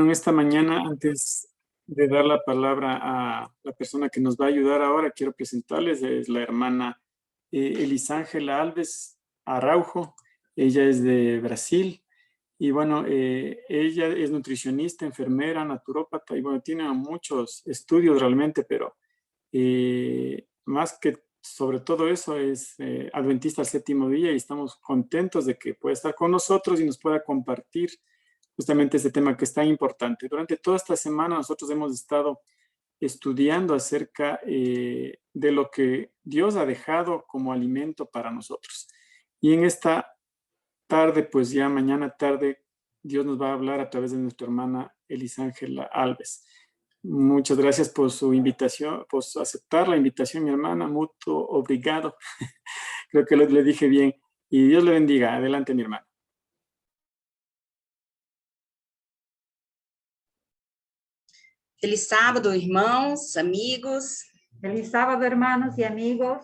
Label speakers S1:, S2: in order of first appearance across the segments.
S1: En esta mañana, antes de dar la palabra a la persona que nos va a ayudar ahora, quiero presentarles, es la hermana Elisángela Alves Araujo. Ella es de Brasil y bueno, ella es nutricionista, enfermera, naturópata y bueno, tiene muchos estudios realmente, pero más que sobre todo eso es adventista al séptimo día y estamos contentos de que pueda estar con nosotros y nos pueda compartir justamente este tema que es tan importante. Durante toda esta semana nosotros hemos estado estudiando acerca de lo que Dios ha dejado como alimento para nosotros. Y en esta tarde, pues ya mañana tarde, Dios nos va a hablar a través de nuestra hermana Elisángela Alves. Muchas gracias por su invitación, por aceptar la invitación, mi hermana. Mucho obrigado. Creo que le dije bien. Y Dios le bendiga. Adelante, mi hermana.
S2: Feliz sábado, irmãos, amigos.
S3: Feliz sábado, hermanos e amigos.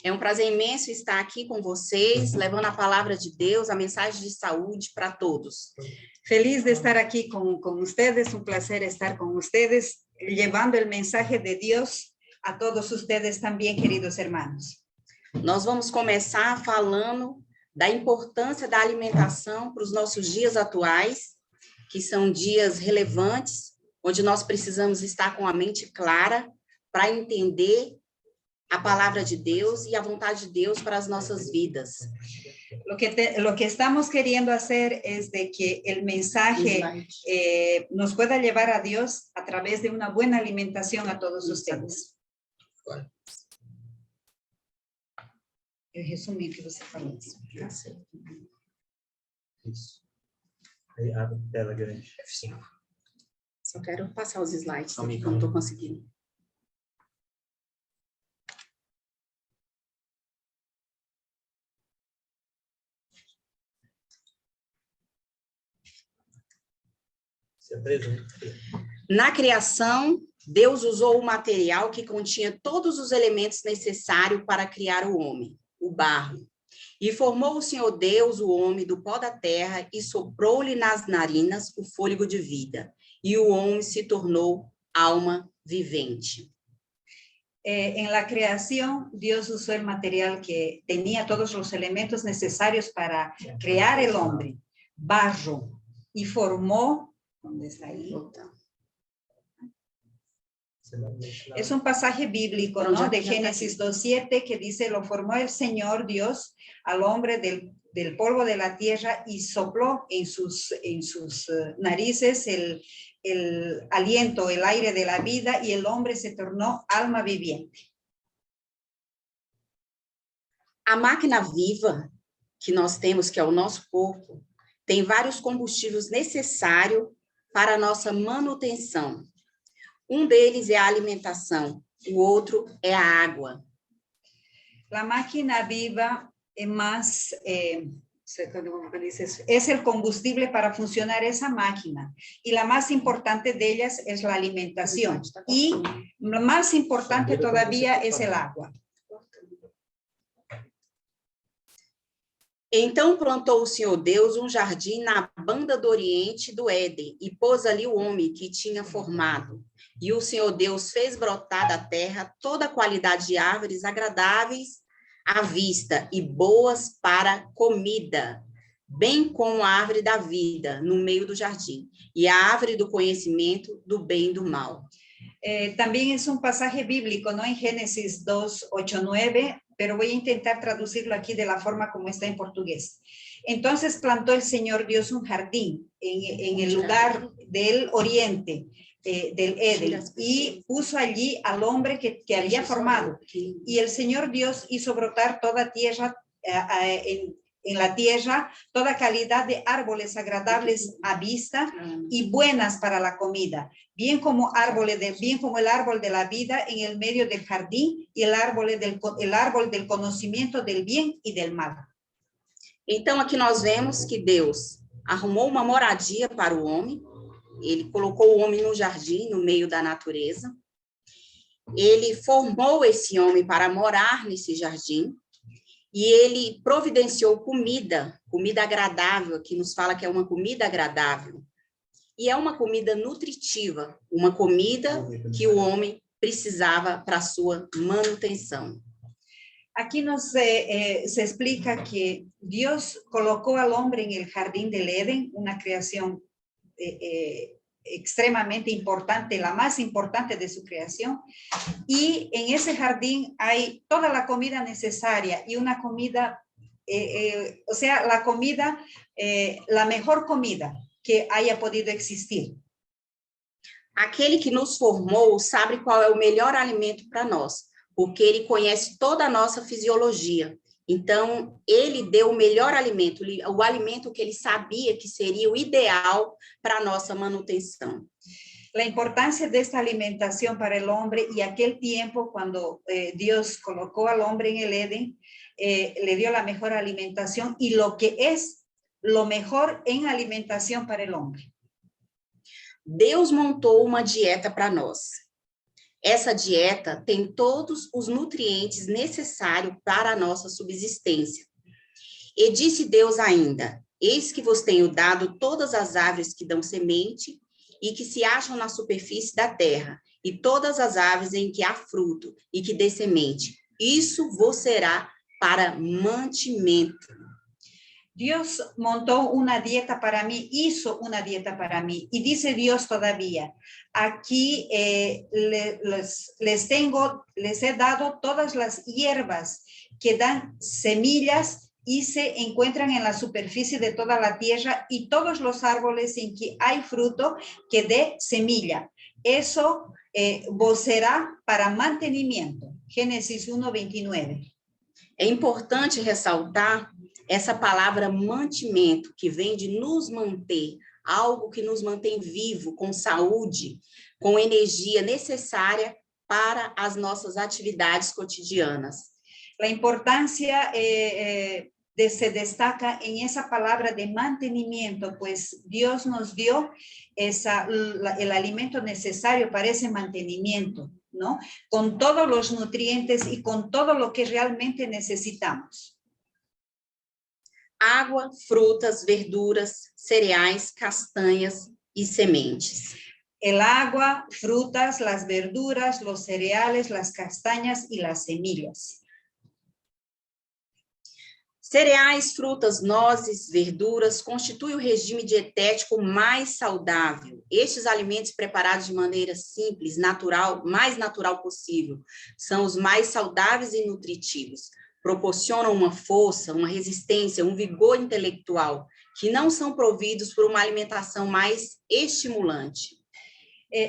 S2: É um prazer imenso estar aqui com vocês, levando a palavra de Deus, a mensagem de saúde para todos.
S3: Feliz de estar aquí con ustedes, un placer estar con ustedes, llevando el mensaje de Dios a todos ustedes también, queridos hermanos.
S2: Nós vamos começar falando da importância da alimentação para os nossos dias atuais, que são dias relevantes, onde nós precisamos estar com a mente clara para entender a palavra de Deus e a vontade de Deus para as nossas vidas.
S3: Lo que estamos queriendo hacer es de que el mensaje nos pueda llevar a Dios a través de una buena alimentación a todos ustedes. Eu resumi o que você falou.
S4: Isso. Aí abre a tela grande.
S2: F5. Só quero passar os slides,
S4: Calma aí,
S2: que eu não estou conseguindo.
S4: Se apresenta.
S2: Na criação, Deus usou o material que continha todos os elementos necessários para criar o homem, o barro. E formou o Senhor Deus o homem do pó da terra e soprou-lhe nas narinas o fôlego de vida. E o homem se tornou alma vivente.
S3: En la creación, Dios usó el material que tenía todos los elementos necesarios para crear el hombre, barro, y formó, ¿dónde está ahí? Es un pasaje bíblico, ¿no? De Génesis 2:7 que dice, lo formó el Señor Dios al hombre del polvo de la tierra y sopló en sus narices el aliento, el aire de la vida y el hombre se tornó alma viviente.
S2: A máquina viva que nós temos, que é o nosso corpo, tem vários combustíveis necessários para a nossa manutenção. Um deles é a alimentação, o outro é a água.
S3: La máquina viva es el combustible para funcionar esa máquina. Y la más importante de ellas es la alimentación. Y lo más importante todavía es el agua.
S2: Então plantou o Senhor Deus um jardim na banda do oriente do Éden e pôs ali o homem que tinha formado. E o Senhor Deus fez brotar da terra toda a qualidade de árvores agradáveis à vista e boas para comida, bem como a árvore da vida no meio do jardim, e a árvore do conhecimento do bem e do mal.
S3: También es un pasaje bíblico, ¿no? En Génesis 2:8-9, pero voy a intentar traducirlo aquí de la forma como está en portugués. Entonces plantó el Señor Dios un jardín en el lugar del oriente, del Edén, y puso allí al hombre que había formado. Y el Señor Dios hizo brotar toda tierra, en la tierra, toda calidad de árboles agradables a vista y buenas para la comida, bien como el árbol de la vida en el medio del jardín y el árbol del conocimiento del bien y del mal.
S2: Então aqui nós vemos que Deus arrumou uma moradia para o homem. Ele colocou o homem no jardim, no meio da natureza. Ele formou esse homem para morar nesse jardim. E ele providenciou comida agradável, aqui nos fala que é uma comida agradável. E é uma comida nutritiva, uma comida que o homem precisava para a sua manutenção.
S3: Aquí se explica que Dios colocó al hombre en el jardín del Edén, una creación extremadamente importante, la más importante de su creación, y en ese jardín hay toda la comida necesaria y una comida, o sea, la comida, la mejor comida que haya podido existir.
S2: Aquele que nos formou sabe qual é o melhor alimento para nós, porque ele conhece toda a nossa fisiologia. Então, ele deu o melhor alimento, o alimento que ele sabia que seria o ideal para a nossa manutenção.
S3: La importancia de esta alimentación para el hombre y aquel tiempo cuando Dios colocó al hombre en el Edén, le dio la mejor alimentación y lo que es lo mejor en alimentación para el hombre.
S2: Deus montou uma dieta para nós. Essa dieta tem todos os nutrientes necessários para a nossa subsistência. E disse Deus ainda: eis que vos tenho dado todas as árvores que dão semente e que se acham na superfície da terra, e todas as árvores em que há fruto e que dê semente. Isso vos será para mantimento.
S3: Dios montó una dieta para mí, hizo una dieta para mí. Y dice Dios todavía, aquí les he dado todas las hierbas que dan semillas y se encuentran en la superficie de toda la tierra y todos los árboles en que hay fruto que dé semilla. Eso vos será para mantenimiento. Génesis 1:29.
S2: É importante ressaltar essa palavra mantimento, que vem de nos manter, algo que nos mantém vivo, com saúde, com energia necessária para as nossas atividades cotidianas.
S3: La importancia se destaca en esa palabra de mantenimiento, pues Dios nos dio el alimento necesario para ese mantenimiento, ¿no? Con todos los nutrientes y con todo lo que realmente necesitamos.
S2: Água, frutas, verduras, cereais, castanhas e sementes.
S3: El agua, frutas, las verduras, los cereales, las castañas y las semillas.
S2: Cereais, frutas, nozes, verduras constituem o regime dietético mais saudável. Estes alimentos preparados de maneira simples, natural, mais natural possível, são os mais saudáveis e nutritivos. Proporcionam uma força, uma resistência, um vigor intelectual, que não são providos por uma alimentação mais estimulante.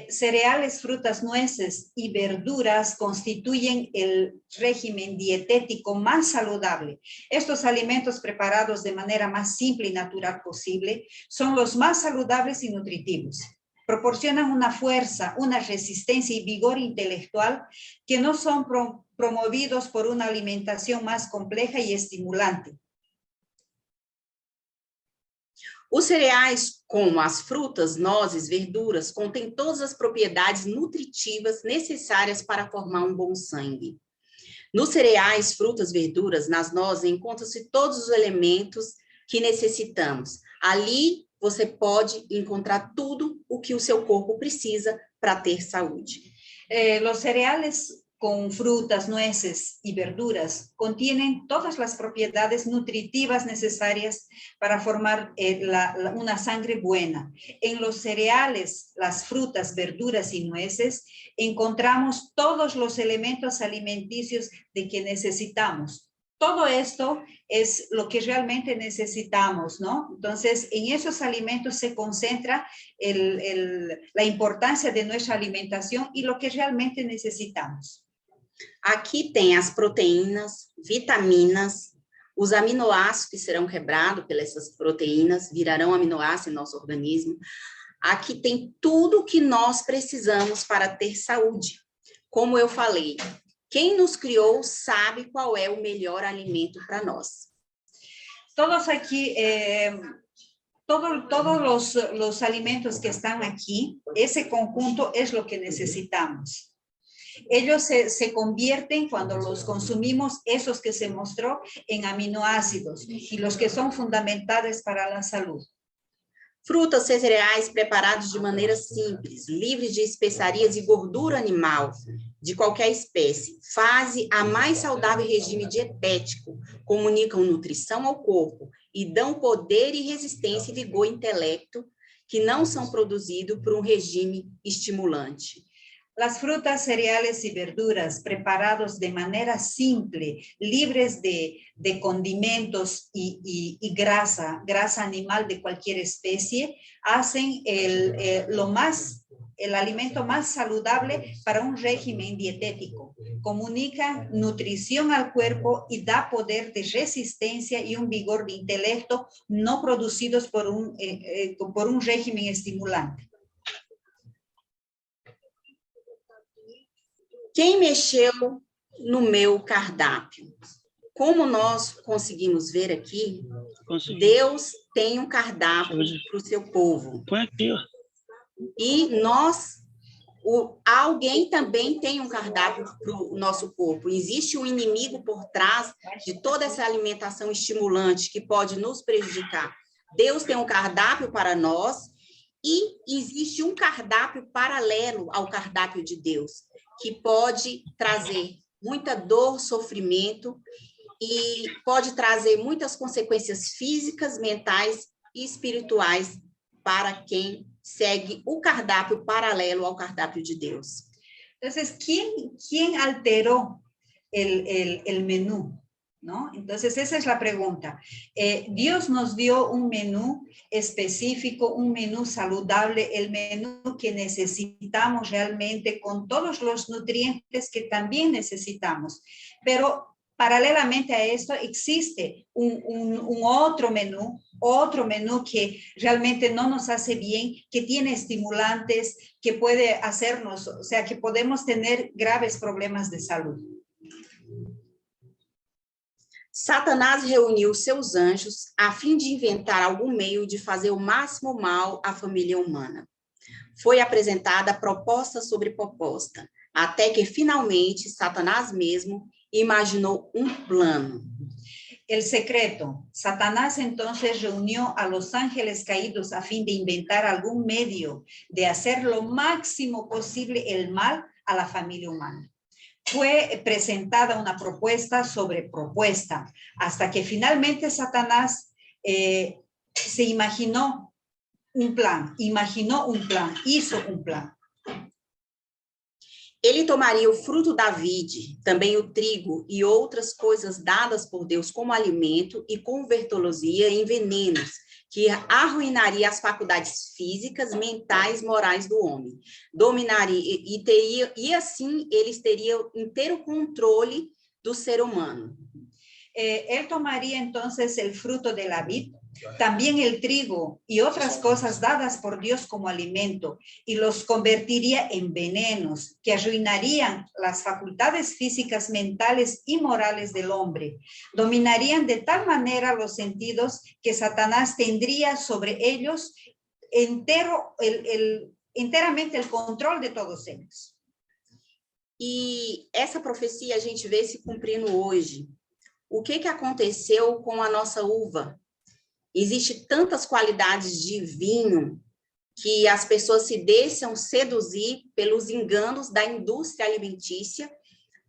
S3: Cereales, frutas, nueces y verduras constituyen el régimen dietético más saludable. Estos alimentos preparados de manera más simple y natural posible son los más saludables y nutritivos. Proporcionan una fuerza, una resistencia y vigor intelectual que no son promovidos por una alimentación más compleja y estimulante.
S2: Os cereais, como as frutas, nozes, verduras, contêm todas as propriedades nutritivas necessárias para formar um bom sangue. Nos cereais, frutas, verduras, nas nozes, encontram-se todos os elementos que necessitamos. Ali, você pode encontrar tudo o que o seu corpo precisa para ter saúde.
S3: Los cereales con frutas, nueces y verduras contienen todas las propiedades nutritivas necesarias para formar una sangre buena. En los cereales, las frutas, verduras y nueces encontramos todos los elementos alimenticios de que necesitamos. Todo esto es lo que realmente necesitamos, ¿no? Entonces, en esos alimentos se concentra la importancia de nuestra alimentación y lo que realmente necesitamos.
S2: Aqui tem as proteínas, vitaminas, os aminoácidos que serão quebrados pelas essas proteínas, virarão aminoácidos em nosso organismo. Aqui tem tudo o que nós precisamos para ter saúde. Como eu falei, quem nos criou sabe qual é o melhor alimento para nós.
S3: Todos aquí, todos los alimentos que están aquí, ese conjunto es lo que necesitamos. Ellos se convierten cuando los consumimos, esos que se mostró, en aminoácidos y los que son fundamentales para la salud.
S2: Frutas e cereais preparados de maneira simples, livres de especiarias e gordura animal, de qualquer espécie, fazem a mais saudável regime dietético, comunicam nutrição ao corpo e dão poder e resistência e vigor intelecto que não são produzidos por um regime estimulante.
S3: Las frutas, cereales y verduras preparados de manera simple, libres de condimentos y grasa animal de cualquier especie, hacen el alimento más saludable para un régimen dietético. Comunica nutrición al cuerpo y da poder de resistencia y un vigor de intelecto no producidos por un régimen estimulante.
S2: Quem mexeu no meu cardápio? Como nós conseguimos ver aqui, Deus tem um cardápio para o seu povo.
S5: Põe aqui, ó.
S2: E alguém também tem um cardápio para o nosso corpo. Existe um inimigo por trás de toda essa alimentação estimulante que pode nos prejudicar. Deus tem um cardápio para nós e existe um cardápio paralelo ao cardápio de Deus, que pode trazer muita dor, sofrimento e pode trazer muitas consequências físicas, mentais e espirituais para quem segue o cardápio paralelo ao cardápio de Deus.
S3: Entonces, ¿quién alteró el menú? ¿No? Entonces, esa es la pregunta. Dios nos dio un menú específico, un menú saludable, el menú que necesitamos realmente con todos los nutrientes que también necesitamos. Pero paralelamente a esto existe un otro menú que realmente no nos hace bien, que tiene estimulantes, que puede hacernos, o sea, que podemos tener graves problemas de salud.
S2: Satanás reuniu seus anjos a fim de inventar algum meio de fazer o máximo mal à família humana. Foi apresentada proposta sobre proposta, até que finalmente Satanás mesmo imaginou um plano.
S3: El secreto. Satanás entonces reunió a los ángeles caídos a fin de inventar algún medio de hacer lo máximo posible el mal a la familia humana. Fue presentada una propuesta sobre propuesta, hasta que finalmente Satanás se imaginó un plan, hizo un plan.
S2: Ele tomaria o fruto da vide, também o trigo e outras coisas dadas por Deus como alimento e convertê-los-ia em venenos, que arruinaria as faculdades físicas, mentais, morais do homem. Dominaria e assim eles teriam inteiro controle do ser humano.
S3: Él tomaría entonces el fruto de la vid, también el trigo y otras cosas dadas por Dios como alimento y los convertiría en venenos que arruinarían las facultades físicas, mentales y morales del hombre. Dominarían de tal manera los sentidos que Satanás tendría sobre ellos enteramente el control de todos ellos.
S2: E essa profecia a gente vê se cumprindo hoje. O que aconteceu com a nossa uva? Existem tantas qualidades de vinho que as pessoas se deixam seduzir pelos enganos da indústria alimentícia,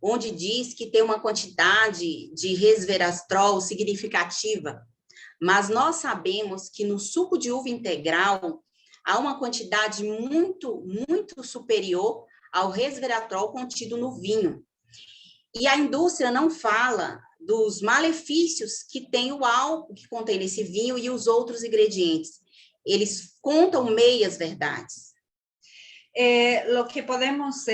S2: onde diz que tem uma quantidade de resveratrol significativa. Mas nós sabemos que no suco de uva integral há uma quantidade muito, muito superior ao resveratrol contido no vinho. E a indústria não fala dos malefícios que tem o álcool que contém nesse vinho e os outros ingredientes. Eles contam meias verdades.
S3: Lo que podemos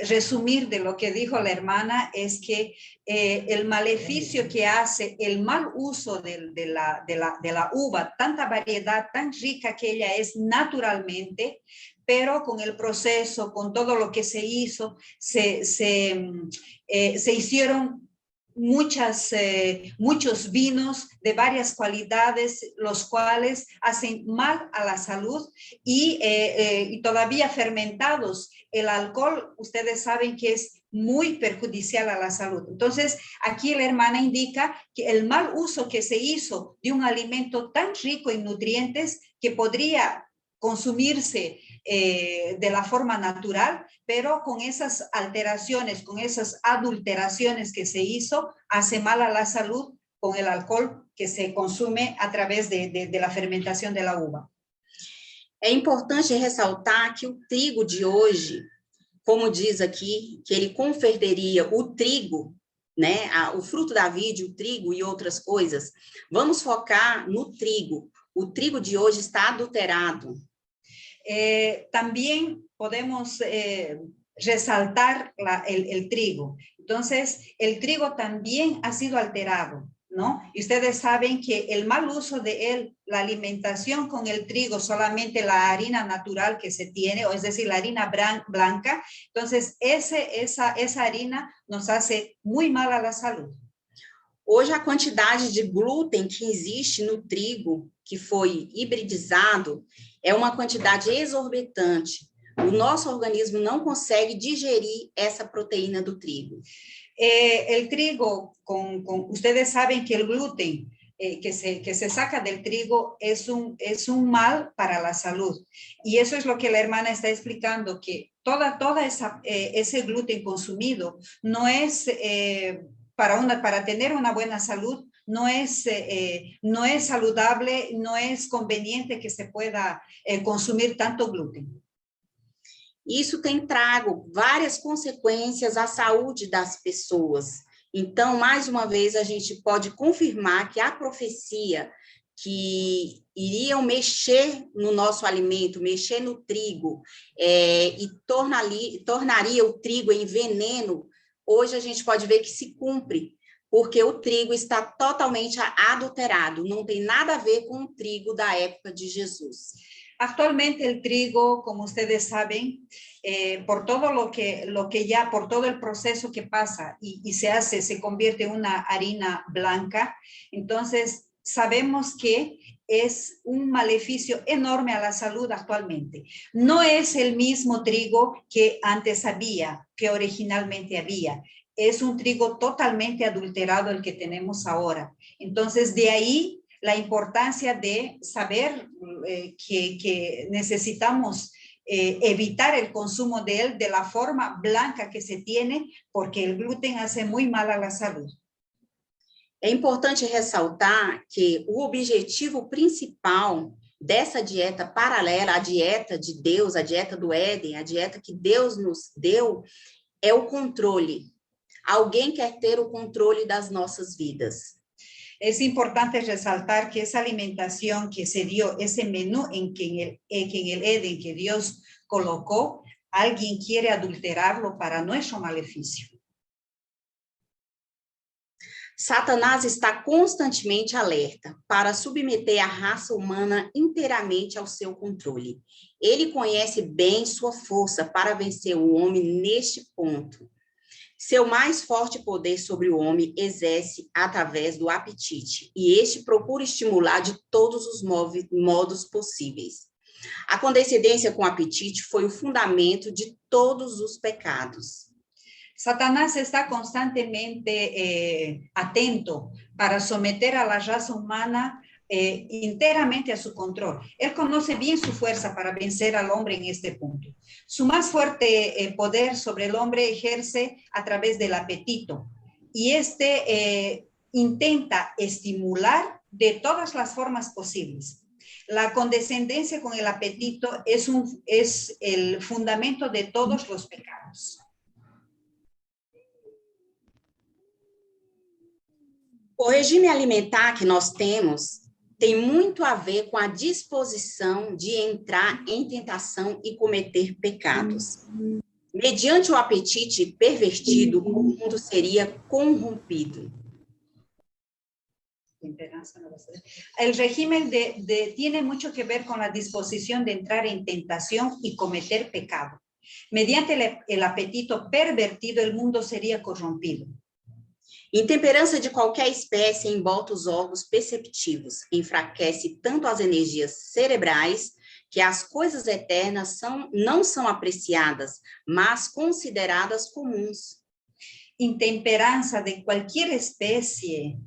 S3: resumir de lo que dijo la hermana es que el maleficio que hace el mal uso de la uva, tanta variedad tan rica que ella es naturalmente, pero con el proceso, con todo lo que se hizo, se hicieron muchos vinos de varias cualidades, los cuales hacen mal a la salud y todavía fermentados. El alcohol, ustedes saben que es muy perjudicial a la salud. Entonces, aquí la hermana indica que el mal uso que se hizo de un alimento tan rico en nutrientes que podría consumirse de la forma natural, pero con esas alteraciones, con esas adulteraciones que se hizo, hace mal a la salud con el alcohol que se consume a través de la fermentación de la uva.
S2: É importante ressaltar que o trigo de hoje, como diz aqui, que ele converteria o trigo, né, o fruto da vide, o trigo e outras coisas, vamos focar no trigo. O trigo de hoje está adulterado.
S3: También podemos resaltar el trigo. Entonces, el trigo también ha sido alterado, ¿no? Y ustedes saben que el mal uso de él, la alimentación con el trigo, solamente la harina natural que se tiene, o es decir, la harina blanca, entonces esa harina nos hace muy mal a la salud.
S2: Hoje, a quantidade de glúten que existe no trigo, que foi hibridizado, é uma quantidade exorbitante. O nosso organismo não consegue digerir essa proteína do trigo.
S3: El trigo, ustedes saben que el gluten que se saca del trigo es un mal para la salud. Y eso es lo que la hermana está explicando, que toda ese gluten consumido no es... para tener una buena salud, no es saludable, no es conveniente que se pueda consumir tanto glúten.
S2: Isso tem trago várias consequências à saúde das pessoas. Então, mais uma vez, a gente pode confirmar que a profecia que iriam mexer no nosso alimento, mexer no trigo, e tornaria o trigo em veneno, hoje a gente pode ver que se cumpre, porque o trigo está totalmente adulterado, não tem nada a ver com o trigo da época de Jesus.
S3: Actualmente el trigo, como ustedes saben, por todo por todo el proceso que pasa y se convierte en una harina blanca, entonces sabemos que es un maleficio enorme a la salud actualmente. No es el mismo trigo que antes había, que originalmente había. Es un trigo totalmente adulterado el que tenemos ahora. Entonces, de ahí la importancia de saber que necesitamos evitar el consumo de él de la forma blanca que se tiene, porque el gluten hace muy mal a la salud.
S2: É importante ressaltar que o objetivo principal dessa dieta paralela à dieta de Deus, a dieta do Éden, a dieta que Deus nos deu, é o controle. Alguém quer ter o controle das nossas vidas.
S3: Es importante resaltar que esa alimentación que se dio, ese menú en el Edén que Dios colocó, alguien quiere adulterarlo para nuestro maleficio.
S2: Satanás está constantemente alerta para submeter a raça humana inteiramente ao seu controle. Ele conhece bem sua força para vencer o homem neste ponto. Seu mais forte poder sobre o homem exerce através do apetite, e este procura estimular de todos os modos possíveis. A condescendência com o apetite foi o fundamento de todos os pecados.
S3: Satanás está constantemente atento para someter a la raza humana enteramente a su control. Él conoce bien su fuerza para vencer al hombre en este punto. Su más fuerte poder sobre el hombre ejerce a través del apetito. Y intenta estimular de todas las formas posibles. La condescendencia con el apetito es el fundamento de todos los pecados.
S2: O regime alimentar que nós temos tem muito a ver com a disposição de entrar em tentação e cometer pecados. Mediante o apetite pervertido, o mundo seria corrompido.
S3: El régimen tiene mucho que ver con la disposición de entrar en tentación y cometer pecado. Mediante el apetito pervertido, el mundo sería corrompido.
S2: Intemperança de qualquer espécie embolta os órgãos perceptivos, enfraquece tanto as energias cerebrais que as coisas eternas não são apreciadas, mas consideradas comuns.
S3: Intemperança de qualquer espécie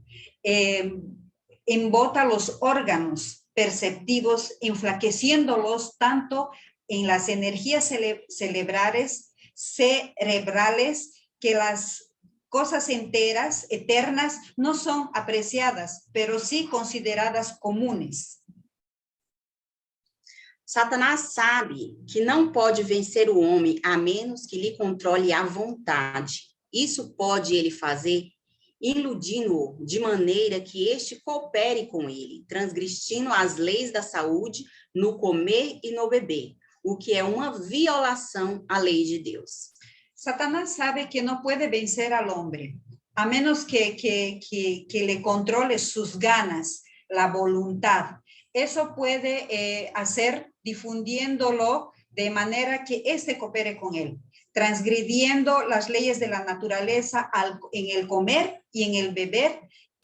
S3: embota los órganos perceptivos, enflaqueciéndolos tanto en las energías cerebrales, que las cosas enteras, eternas, no son apreciadas, pero sí consideradas comunes.
S2: Satanás sabe que não pode vencer o homem a menos que lhe controle a vontade. Isso pode ele fazer iludindo-o de maneira que este coopere com ele, transgredindo as leis da saúde no comer e no beber, o que é uma violação à lei de Deus.
S3: Satanás sabe que no puede vencer al hombre, a menos que le controle sus ganas, la voluntad. Eso puede hacer difundiéndolo de manera que éste coopere con él, transgrediendo las leyes de la naturaleza en el comer y en el beber,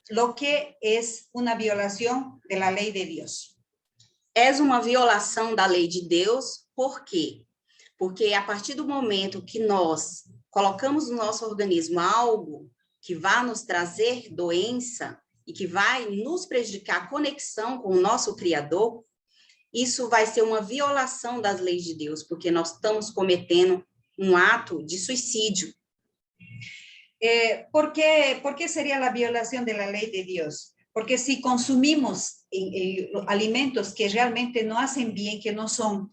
S3: lo que es una violación de la ley de Dios.
S2: É uma violação da lei de Deus, por quê? Porque a partir do momento que nós colocamos no nosso organismo algo que vai nos trazer doença e que vai nos prejudicar a conexão com o nosso Criador, isso vai ser uma violação das leis de Deus, porque nós estamos cometendo um ato de suicídio.
S3: ¿Por qué sería la violación de la ley de Dios? Porque si consumimos alimentos que realmente no hacen bien, que no son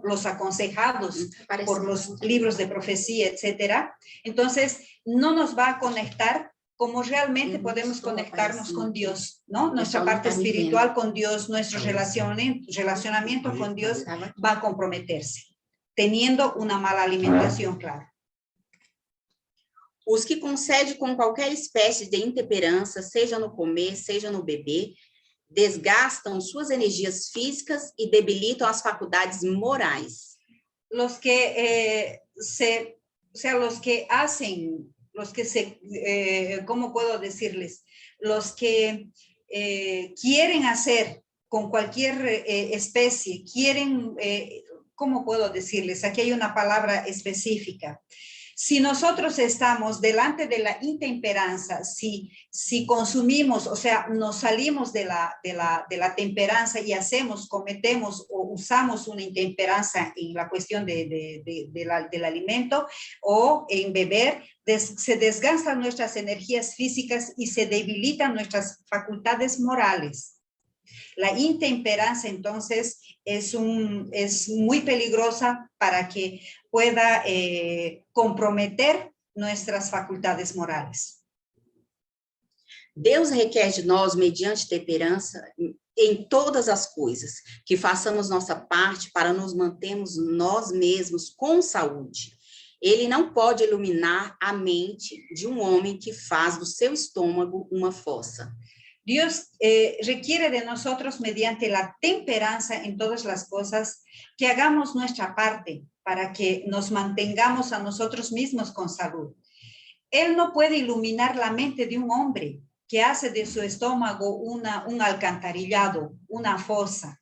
S3: los aconsejados por los libros de profecía, etcétera, entonces no nos va a conectar como realmente podemos conectarnos con Dios, ¿no? Nuestra parte espiritual con Dios, nuestro relacionamiento con Dios va a comprometerse, teniendo una mala alimentación, claro.
S2: Os que concedem com qualquer espécie de intemperança, seja no comer, seja no beber, desgastam suas energias físicas e debilitam as faculdades morais.
S3: Los que ¿cómo puedo decirles? Los que quieren hacer con cualquier especie, ¿cómo puedo decirles? Aquí hay una palabra específica. Si nosotros estamos delante de la intemperancia, si consumimos, o sea, nos salimos de la temperanza y cometemos o usamos una intemperancia en la cuestión del alimento o en beber, se desgastan nuestras energías físicas y se debilitan nuestras facultades morales. La intemperancia, entonces, es muy peligrosa para que pueda comprometer nuestras faculdades morales.
S2: Deus requer de nós, mediante temperança, em todas as coisas, que façamos nossa parte para nos mantermos nós mesmos com saúde. Ele não pode iluminar a mente de um homem que faz do seu estômago uma fossa.
S3: Dios requiere de nosotros, mediante la temperancia en todas las cosas, que hagamos nuestra parte para que nos mantengamos a nosotros mismos con salud. Él no puede iluminar la mente de un hombre que hace de su estómago un alcantarillado, una fosa.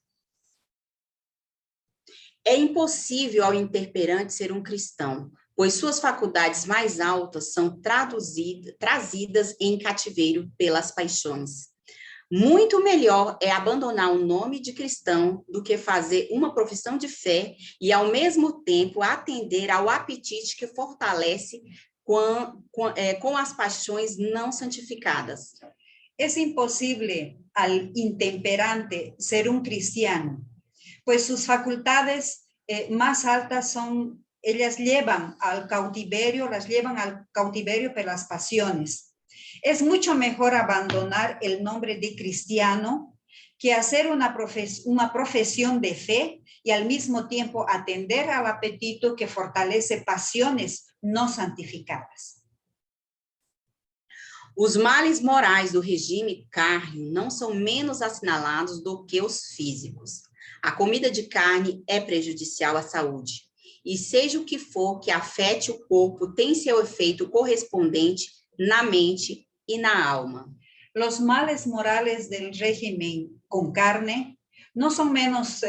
S2: É impossível ao intemperante ser um cristão, pois suas faculdades mais altas são trazidas em cativeiro pelas paixões. Muito melhor é abandonar o nome de cristão do que fazer uma profissão de fé e, ao mesmo tempo, atender ao apetite que fortalece com as paixões não santificadas.
S3: Es imposible al intemperante ser un cristiano, pues sus facultades más altas ellas llevan al cautiverio, por las pasiones. Es mucho mejor abandonar el nombre de cristiano que hacer una profesión de fe y al mismo tiempo atender al apetito que fortalece pasiones no santificadas.
S2: Os males morais do regime carne não são menos assinalados do que os físicos. A comida de carne é prejudicial à saúde. E seja o que for que afete o corpo, tem seu efeito correspondente na mente y na alma.
S3: Los males morales del régimen con carne no son menos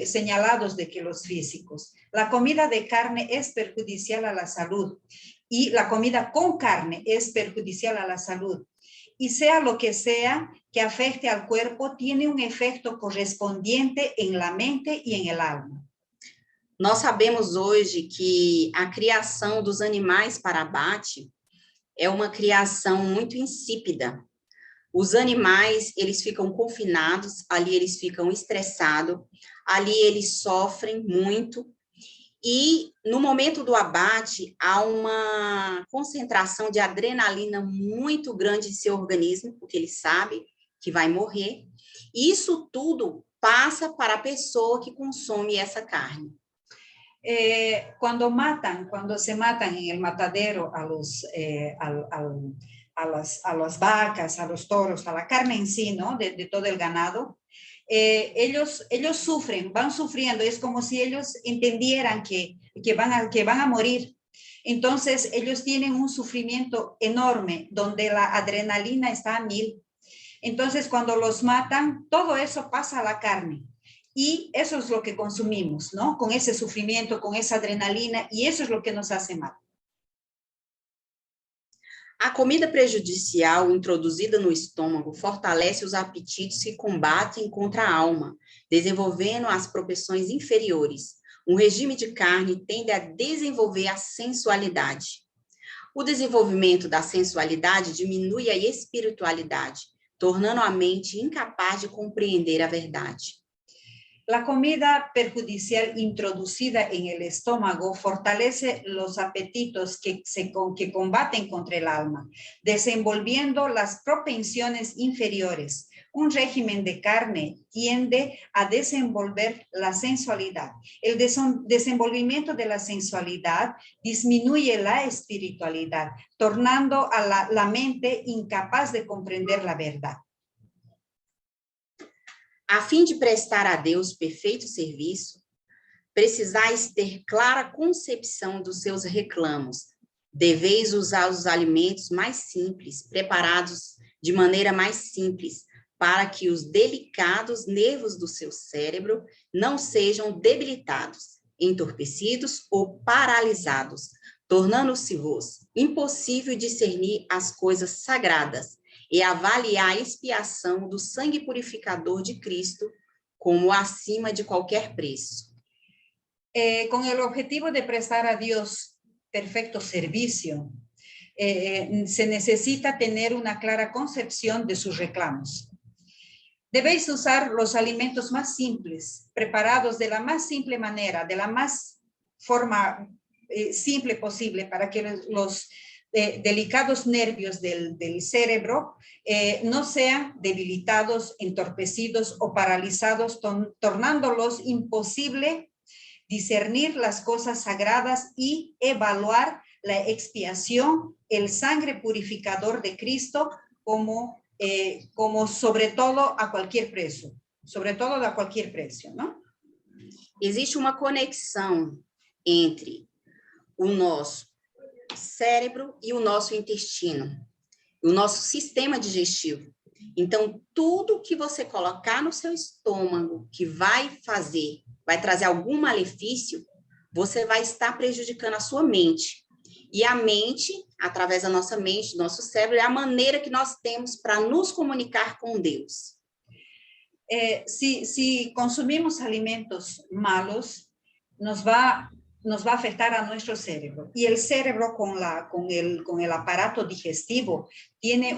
S3: señalados de que los físicos. La comida de carne es perjudicial a la salud y la comida con carne es perjudicial a la salud. y sea lo que sea que afecte al cuerpo, tiene un efecto correspondiente en la mente y en el alma.
S2: Nós sabemos hoje que a criação dos animais para abate é uma criação muito insípida. Os animais, eles ficam confinados, ali eles ficam estressados, ali eles sofrem muito, e no momento do abate, há uma concentração de adrenalina muito grande em seu organismo, porque ele sabe que vai morrer, e isso tudo passa para a pessoa que consome essa carne.
S3: Cuando se matan en el matadero a las vacas, a los toros, a la carne en sí, ¿no? De todo el ganado, ellos sufren, van sufriendo, es como si ellos entendieran que van a morir. Entonces, ellos tienen un sufrimiento enorme, donde la adrenalina está a 1000. Entonces, cuando los matan, todo eso pasa a la carne. Y eso es lo que consumimos, ¿no? Con ese sufrimiento, con esa adrenalina, y eso es lo que nos hace mal.
S2: A comida prejudicial introduzida no estômago fortalece os apetites que combatem contra a alma, desenvolvendo as propensões inferiores. Um regime de carne tende a desenvolver a sensualidade. O desenvolvimento da sensualidade diminui a espiritualidade, tornando a mente incapaz de compreender a verdade.
S3: La comida perjudicial introducida en el estómago fortalece los apetitos que combaten contra el alma, desenvolviendo las propensiones inferiores. Un régimen de carne tiende a desenvolver la sensualidad. El desenvolvimiento de la sensualidad disminuye la espiritualidad, tornando a la mente incapaz de comprender la verdad.
S2: A fim de prestar a Deus perfeito serviço, precisais ter clara concepção dos seus reclamos. Deveis usar os alimentos mais simples, preparados de maneira mais simples, para que os delicados nervos do seu cérebro não sejam debilitados, entorpecidos ou paralisados, tornando-se-vos impossível discernir as coisas sagradas e avaliar a expiação do sangue purificador de Cristo como acima de qualquer preço.
S3: Con el objetivo de prestar a Dios perfecto servicio, se necesita tener una clara concepción de sus reclamos. Debéis usar los alimentos más simples, preparados de la más simple manera, de la más forma simple posible, para que los delicados nervios del cerebro no sean debilitados, entorpecidos o paralizados, tornándolos imposible discernir las cosas sagradas y evaluar la expiación, el sangre purificador de Cristo como sobre todo a cualquier precio, ¿no?
S2: Existe uma conexão entre o nosso cérebro e o nosso intestino, o nosso sistema digestivo. Então, tudo que você colocar no seu estômago que vai trazer algum malefício, você vai estar prejudicando a sua mente. E a mente, através da nossa mente, do nosso cérebro, é a maneira que nós temos para nos comunicar com Deus.
S3: Si consumimos alimentos malos, nos va a afectar a nuestro cerebro. Y el cerebro con el aparato digestivo tiene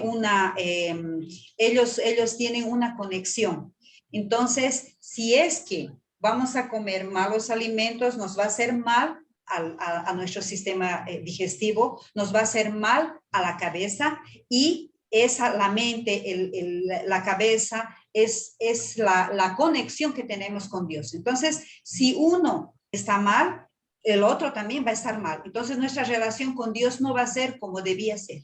S3: ellos tienen una conexión. Entonces, si es que vamos a comer malos alimentos, nos va a hacer mal a nuestro sistema digestivo, nos va a hacer mal a la cabeza, y la mente, la cabeza es la conexión que tenemos con Dios. Entonces, si uno está mal, el otro también va a estar mal. Entonces, nuestra relación con Dios no va a ser como debía ser.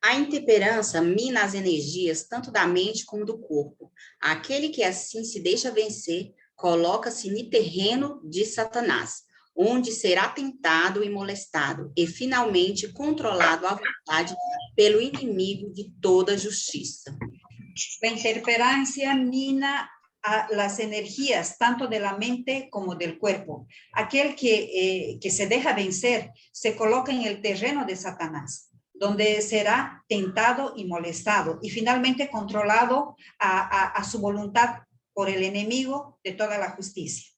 S2: A intemperança mina as energias tanto da mente como do corpo. Aquele que assim se deixa vencer, coloca-se no terreno de Satanás, onde será tentado e molestado, e finalmente controlado à vontade pelo inimigo de toda justiça.
S3: La intemperancia mina a las energías tanto de la mente como del cuerpo. Aquel que se deja vencer se coloca en el terreno de Satanás, donde será tentado y molestado y finalmente controlado a su voluntad por el enemigo de toda la justicia.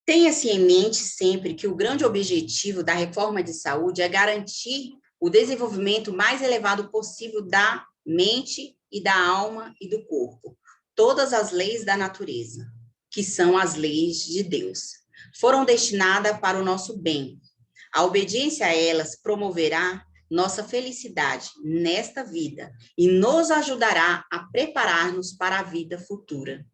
S2: Tenha-se em mente sempre que o grande objetivo da reforma de saúde é garantir o desenvolvimento mais elevado possível da mente e da alma e do corpo. Todas as leis da natureza, que são as leis de Deus, foram destinadas para o nosso bem. A obediência a elas promoverá nossa felicidade nesta vida e nos ajudará a preparar-nos para a vida futura.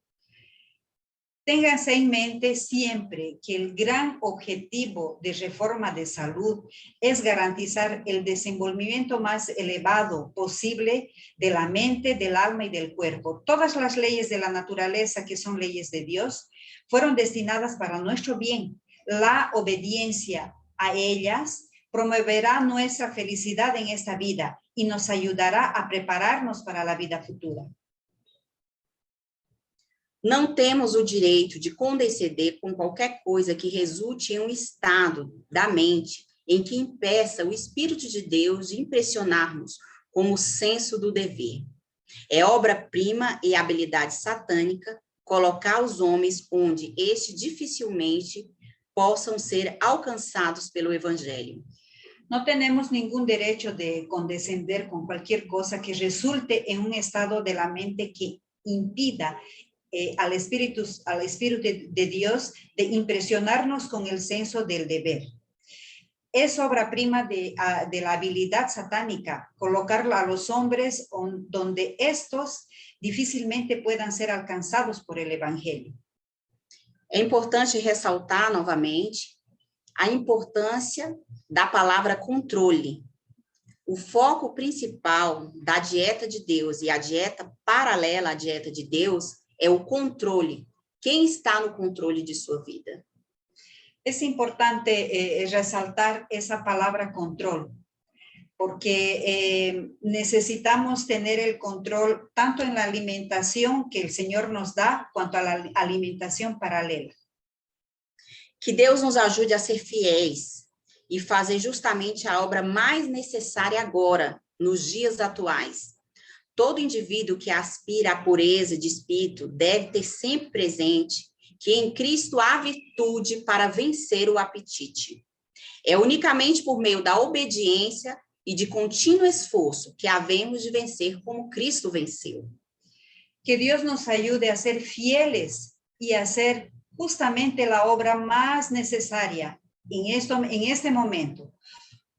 S3: Ténganse en mente siempre que el gran objetivo de reforma de salud es garantizar el desenvolvimiento más elevado posible de la mente, del alma y del cuerpo. Todas las leyes de la naturaleza, que son leyes de Dios, fueron destinadas para nuestro bien. La obediencia a ellas promoverá nuestra felicidad en esta vida y nos ayudará a prepararnos para la vida futura.
S2: Não temos o direito de condescender com qualquer coisa que resulte em um estado da mente em que impeça o Espírito de Deus de impressionar-nos com o senso do dever. É obra-prima e habilidade satânica colocar os homens onde estes dificilmente possam ser alcançados pelo Evangelho.
S3: No tenemos ningún derecho de condescender con cualquier cosa que resulte en un estado de la mente que impida al Espíritu de Dios de impresionarnos con el senso del deber. Es obra prima de la habilidad satánica colocarlo a los hombres donde estos difícilmente puedan ser alcanzados por el Evangelio.
S2: É importante ressaltar novamente a importância da palavra controle. O foco principal da dieta de Deus e a dieta paralela à dieta de Deus é o controle. Quem está no controle de sua vida?
S3: Es importante resaltar esa palabra control, porque necesitamos tener el control tanto en la alimentación que el Señor nos da, cuanto a la alimentación paralela.
S2: Que Deus nos ajude a ser fiéis e fazer justamente a obra mais necessária agora, nos dias atuais. Todo indivíduo que aspira à pureza de espírito deve ter sempre presente que em Cristo há virtude para vencer o apetite. É unicamente por meio da obediência e de contínuo esforço que havemos de vencer como Cristo venceu.
S3: Que Dios nos ayude a ser fieles y a hacer justamente la obra más necesaria en este momento.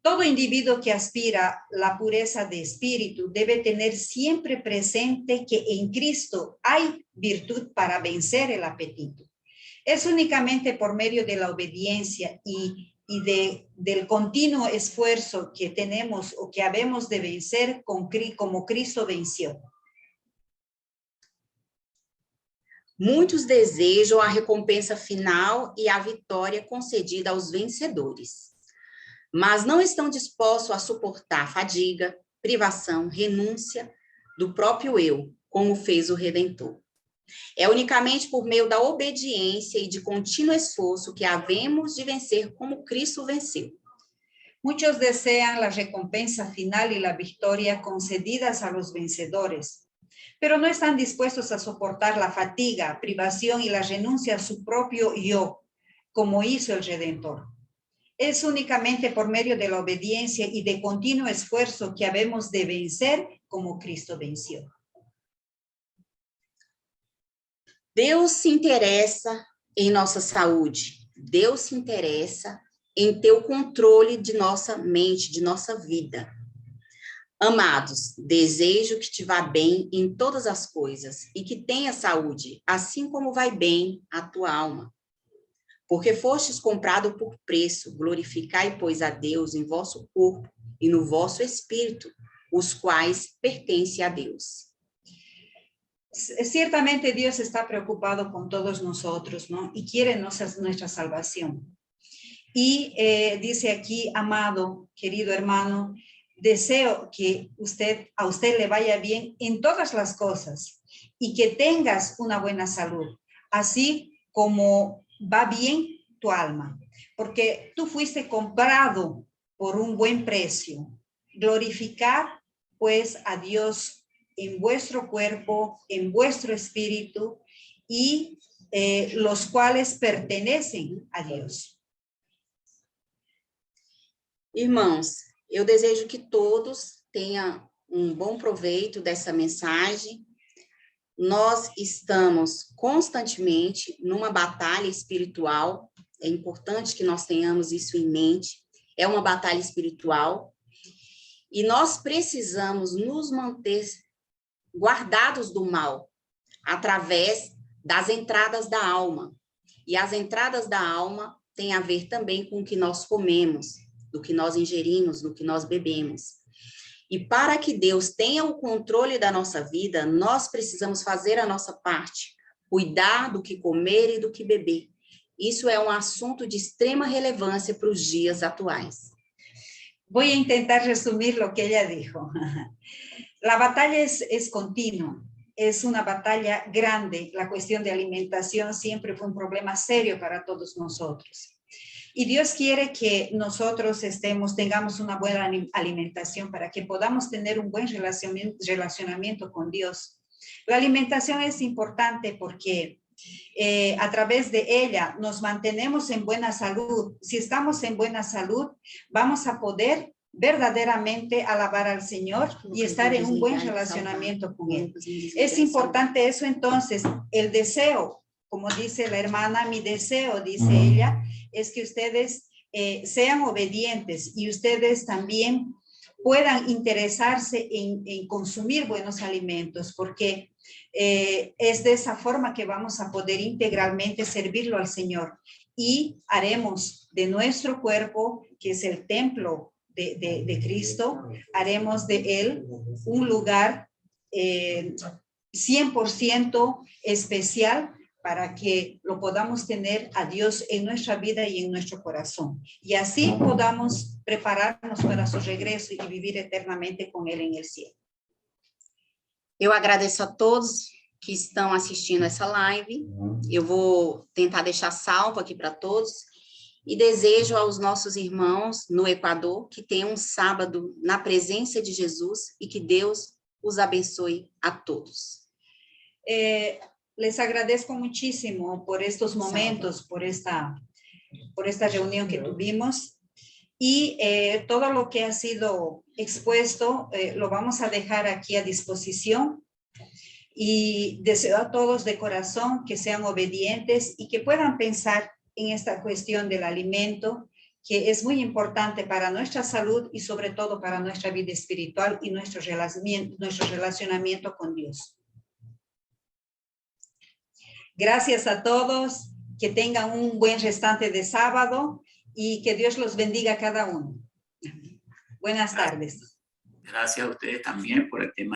S3: Todo individuo que aspira a la pureza de espíritu debe tener siempre presente que en Cristo hay virtud para vencer el apetito. Es únicamente por medio de la obediencia y del continuo esfuerzo que tenemos o que habemos de vencer como Cristo venció.
S2: Muitos desejam a recompensa final e a vitória concedida aos vencedores, mas não estão dispostos a suportar fadiga, privação, renúncia do próprio eu, como fez o Redentor. É unicamente por meio da obediência e de contínuo esforço que havemos de vencer como Cristo venceu.
S3: Muchos desean la recompensa final y la victoria concedidas a los vencedores, pero no están dispuestos a soportar la fatiga, privación y la renuncia a su propio yo, como hizo el Redentor. Es únicamente por medio de la obediencia y de continuo esfuerzo que habemos de vencer como Cristo venció.
S2: Deus se interessa em nossa saúde. Deus se interessa em ter o controle de nossa mente, de nossa vida. Amados, desejo que te vá bem em todas as coisas e que tenha saúde, assim como vai bem a tua alma. Porque fostes comprado por preço, glorificai, pois, a Deus em vosso corpo e no vosso espírito, os quais pertencem a Deus.
S3: Ciertamente Dios está preocupado con todos nosotros, ¿no? Y quiere nuestra salvación. Y dice aquí, amado, querido hermano, deseo que a usted le vaya bien en todas las cosas y que tengas una buena salud, así como va bien tu alma, porque tú fuiste comprado por un buen precio. Glorificar pues a Dios en vuestro cuerpo, en vuestro espíritu y los cuales pertenecem a Deus.
S2: Irmãos, eu desejo que todos tenham bom proveito dessa mensagem. Nós estamos constantemente numa batalha espiritual. É importante que nós tenhamos isso em mente. É uma batalha espiritual. E nós precisamos nos manter guardados do mal, através das entradas da alma. E as entradas da alma têm a ver também com o que nós comemos, do que nós ingerimos, do que nós bebemos. E para que Deus tenha o controle da nossa vida, nós precisamos fazer a nossa parte, cuidar do que comer e do que beber. Isso é um assunto de extrema relevância para os dias atuais.
S3: Vou tentar resumir o que ella dijo. La batalla es continua, es una batalla grande. La cuestión de alimentación siempre fue un problema serio para todos nosotros. Y Dios quiere que nosotros tengamos una buena alimentación para que podamos tener un buen relacionamiento con Dios. La alimentación es importante porque a través de ella nos mantenemos en buena salud. Si estamos en buena salud, vamos a poder verdaderamente alabar al Señor y estar en un buen relacionamiento con Él. Es importante eso. Entonces, el deseo, como dice la hermana, mi deseo, dice ella, es que ustedes sean obedientes y ustedes también puedan interesarse en consumir buenos alimentos, porque es de esa forma que vamos a poder integralmente servirlo al Señor y haremos de nuestro cuerpo, que es el templo de Cristo, haremos de Él un lugar 100% especial para que lo podamos tener a Dios en nuestra vida y en nuestro corazón. Y así podamos prepararnos para su regreso y vivir eternamente con Él en el cielo.
S2: Eu agradeço a todos que estão assistindo essa live. Eu vou tentar deixar salvo aqui para todos. E desejo aos nossos irmãos no Equador que tenham um sábado na presença de Jesus e que Deus os abençoe a todos.
S3: Les agradezco muchísimo por estos momentos, por esta reunión que tuvimos. Y todo lo que ha sido expuesto lo vamos a dejar aquí a disposición. Y deseo a todos de corazón que sean obedientes y que puedan pensar en esta cuestión del alimento, que es muy importante para nuestra salud y sobre todo para nuestra vida espiritual y nuestro relacionamiento con Dios. Gracias a todos, que tengan un buen restante de sábado y que Dios los bendiga a cada uno. Buenas tardes.
S5: Gracias a ustedes también por el tema.